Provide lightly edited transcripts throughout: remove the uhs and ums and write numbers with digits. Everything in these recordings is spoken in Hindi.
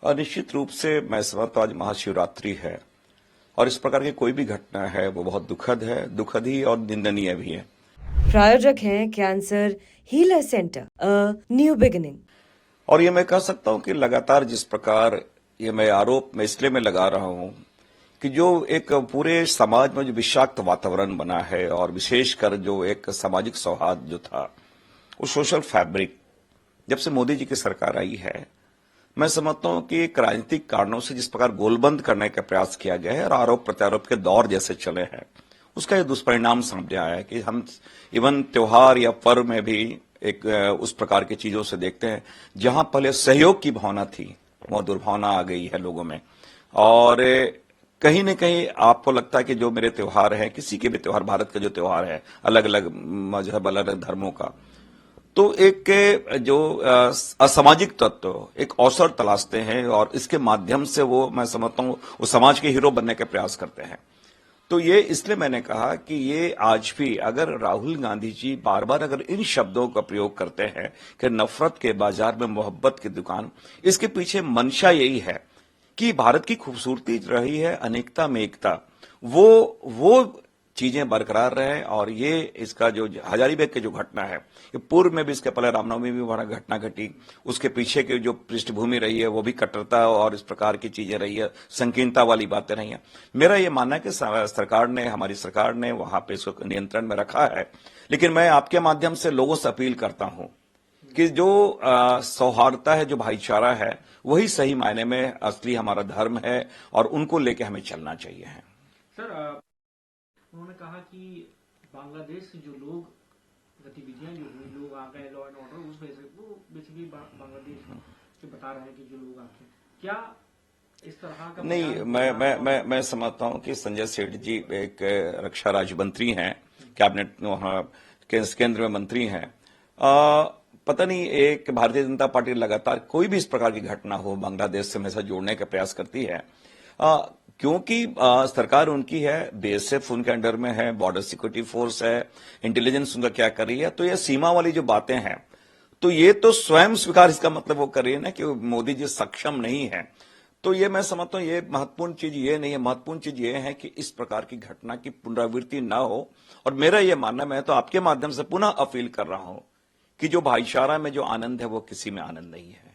और निश्चित रूप से मैं समझता हूं आज महाशिवरात्रि है और इस प्रकार की कोई भी घटना है वो बहुत दुखद ही और निंदनीय भी है। प्रायोजक हैं cancer healer centre new beginning. और ये मैं कह सकता हूं कि लगातार जिस प्रकार ये मैं आरोप मैं इसलिए मैं लगा रहा हूं कि जो एक पूरे समाज में जो विषाक्त वातावरण बना है और विशेषकर जो एक सामाजिक सौहार्द जो था, वो सोशल फैब्रिक जब से मोदी जी की सरकार आई है, मैं समझता हूं कि एक राजनीतिक कारणों से जिस प्रकार गोलबंद करने का प्रयास किया गया है और आरोप प्रत्यारोप के दौर जैसे चले हैं, उसका ये दुष्परिणाम सामने आया है कि हम इवन त्योहार या पर्व में भी एक उस प्रकार की चीजों से देखते हैं जहां पहले सहयोग की भावना थी, वह दुर्भावना आ गई है लोगों में। और कहीं न कहीं आपको लगता है कि जो मेरे त्योहार है, किसी के भी त्योहार, भारत का जो त्योहार है, अलग अलग मजहब, अलग अलग धर्मों का, तो एक जो असामाजिक तत्व एक अवसर तलाशते हैं और इसके माध्यम से वो मैं समझता हूं वो समाज के हीरो बनने का प्रयास करते हैं। तो ये इसलिए मैंने कहा कि ये आज भी अगर राहुल गांधी जी बार बार अगर इन शब्दों का प्रयोग करते हैं कि नफरत के बाजार में मोहब्बत की दुकान, इसके पीछे मंशा यही है कि भारत की खूबसूरती रही है अनेकता में एकता, वो चीजें बरकरार रहे। और ये इसका जो हजारीबाग की जो घटना है, ये पूर्व में भी इसके पहले रामनवमी में भी बड़ा घटना घटी, उसके पीछे की जो पृष्ठभूमि रही है वो भी कट्टरता और इस प्रकार की चीजें रही है, संकीर्णता वाली बातें रही हैं। मेरा ये मानना है कि सरकार ने, हमारी सरकार ने वहां पे इसको नियंत्रण में रखा है, लेकिन मैं आपके माध्यम से लोगों से अपील करता हूं कि जो सौहार्दता है, जो भाईचारा है, वही सही मायने में असली हमारा धर्म है और उनको लेके हमें चलना चाहिए। सर, उन्होंने कहा कि बांग्लादेश से जो लोग गतिविधियां जो हुई, लोग आ गए लॉ एंड ऑर्डर, उस वजह से वो बेसिकली बांग्लादेश के बता रहे हैं कि जो लोग आते हैं, क्या इस तरह का नहीं, मैं समझता हूं कि संजय सेठ जी एक रक्षा राज्य मंत्री हैं, कैबिनेट वहां केंद्र में मंत्री हैं। पता नहीं, एक भारतीय जनता पार्टी लगातार कोई भी इस प्रकार की घटना हो बांग्लादेश से हमेशा जोड़ने का प्रयास करती है, क्योंकि सरकार उनकी है, बीएसएफ उनके अंडर में है, बॉर्डर सिक्योरिटी फोर्स है, इंटेलिजेंस उनका क्या कर रही है। तो ये सीमा वाली जो बातें हैं, तो ये तो स्वयं स्वीकार, इसका मतलब वो कर रही है ना कि मोदी जी सक्षम नहीं है। तो ये मैं समझता हूं ये महत्वपूर्ण चीज ये नहीं है, महत्वपूर्ण चीज ये है कि इस प्रकार की घटना की पुनरावृत्ति ना हो। और मेरा ये मानना, मैं तो आपके माध्यम से पुनः अपील कर रहा हूं कि जो भाईचारा में जो आनंद है वो किसी में आनंद नहीं है।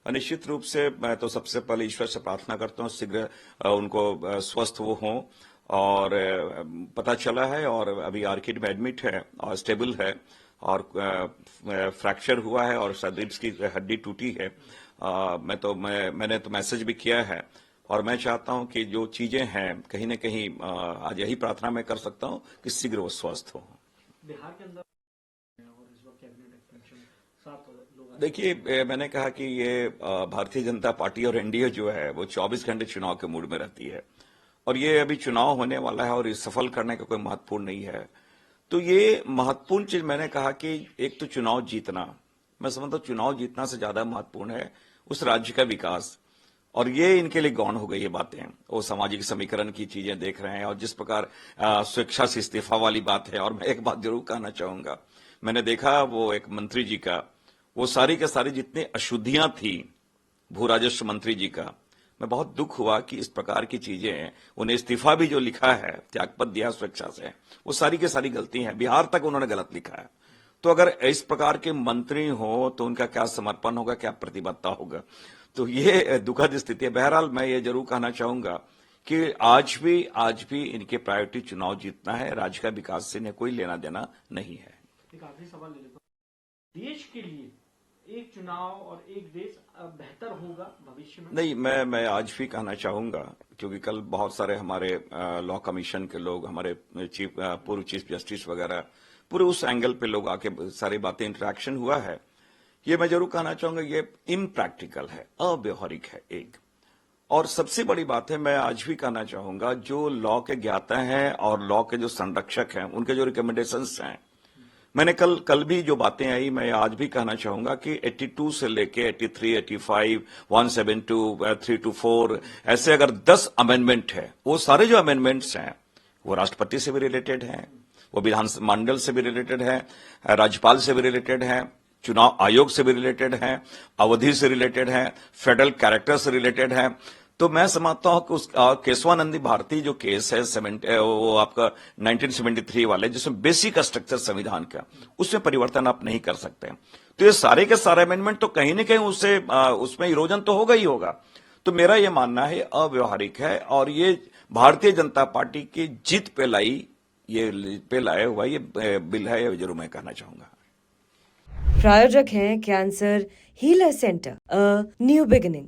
निश्चित रूप से मैं तो सबसे पहले ईश्वर से प्रार्थना करता हूं शीघ्र उनको स्वस्थ वो हों। और पता चला है और अभी आर्किड में एडमिट है और स्टेबल है और फ्रैक्चर हुआ है और शायद रिब्स की हड्डी टूटी है। मैंने तो मैसेज भी किया है और मैं चाहता हूं कि जो चीजें हैं कहीं न कहीं आज यही प्रार्थना मैं कर सकता हूं कि शीघ्र वो स्वस्थ हो। बिहार के अंदर इस वक्त कैबिनेट एक्सपेंशन 7 लोग, देखिए, मैंने कहा कि ये भारतीय जनता पार्टी और एनडीए जो है वो 24 घंटे चुनाव के मूड में रहती है और ये अभी चुनाव होने वाला है और ये सफल करने का कोई महत्वपूर्ण नहीं है। तो ये महत्वपूर्ण चीज मैंने कहा कि एक तो चुनाव जीतना, मैं समझता हूं चुनाव जीतना से ज्यादा महत्वपूर्ण है उस राज्य का विकास। और ये इनके लिए गौण हो गई ये बातें, वो सामाजिक समीकरण की चीजें देख रहे हैं और जिस प्रकार स्वेच्छा से इस्तीफा वाली बात है। और मैं एक बात जरूर कहना चाहूंगा, मैंने देखा वो एक मंत्री जी का, वो सारी के सारी जितनी अशुद्धियां थी भू राजस्व मंत्री जी का, मैं बहुत दुख हुआ कि इस प्रकार की चीजें, उन्हें इस्तीफा भी जो लिखा है, त्यागपत्र दिया स्वेच्छा से, वो सारी की सारी गलती है, बिहार तक उन्होंने गलत लिखा है। तो अगर इस प्रकार के मंत्री हो तो उनका क्या समर्पण होगा, क्या प्रतिबद्धता होगा। तो ये दुखद स्थिति है। बहरहाल मैं ये जरूर कहना चाहूंगा कि आज भी इनके प्रायोरिटी चुनाव जीतना है, राज्य का विकास से इन्हें कोई लेना देना नहीं है। एक आखिरी सवाल ले लेता हूं, देश के लिए एक चुनाव और एक देश बेहतर होगा भविष्य में? नहीं, मैं आज भी कहना चाहूंगा, क्योंकि कल बहुत सारे हमारे लॉ कमीशन के लोग, हमारे पूर्व चीफ जस्टिस वगैरह, पूरे उस एंगल पे लोग आके सारी बातें इंटरेक्शन हुआ है। ये मैं जरूर कहना चाहूंगा ये इम्प्रैक्टिकल है, अव्यवहारिक है एक। और सबसे बड़ी बात है, मैं आज भी कहना चाहूंगा जो लॉ के ज्ञाता हैं और लॉ के जो संरक्षक हैं, उनके जो रिकमेंडेशंस हैं, मैंने कल भी जो बातें आई, मैं आज भी कहना चाहूंगा कि 82 से लेके 83, 85, 172, 324 ऐसे अगर 10 अमेंडमेंट है, वो सारे जो अमेंडमेंट्स हैं वो राष्ट्रपति से भी रिलेटेड हैं, वो विधानमंडल से भी रिलेटेड है, राज्यपाल से भी रिलेटेड है, चुनाव आयोग से भी रिलेटेड हैं, अवधि से रिलेटेड हैं, फेडरल कैरेक्टर से रिलेटेड हैं। तो मैं समझता हूं कि उस केशवानंदी भारती जो केस है वो आपका 1973 वाले, जिसमें बेसिक स्ट्रक्चर संविधान का, उसमें परिवर्तन आप नहीं कर सकते। तो ये सारे के सारे अमेंडमेंट तो कहीं ना कहीं उसमें इरोजन तो होगा ही होगा। तो मेरा ये मानना है अव्यवहारिक है, और ये भारतीय जनता पार्टी की जीत पे लाया हुआ ये बिल है, ये जरूर मैं कहना चाहूंगा। प्रायोजक हैं cancer healer centre, a new beginning.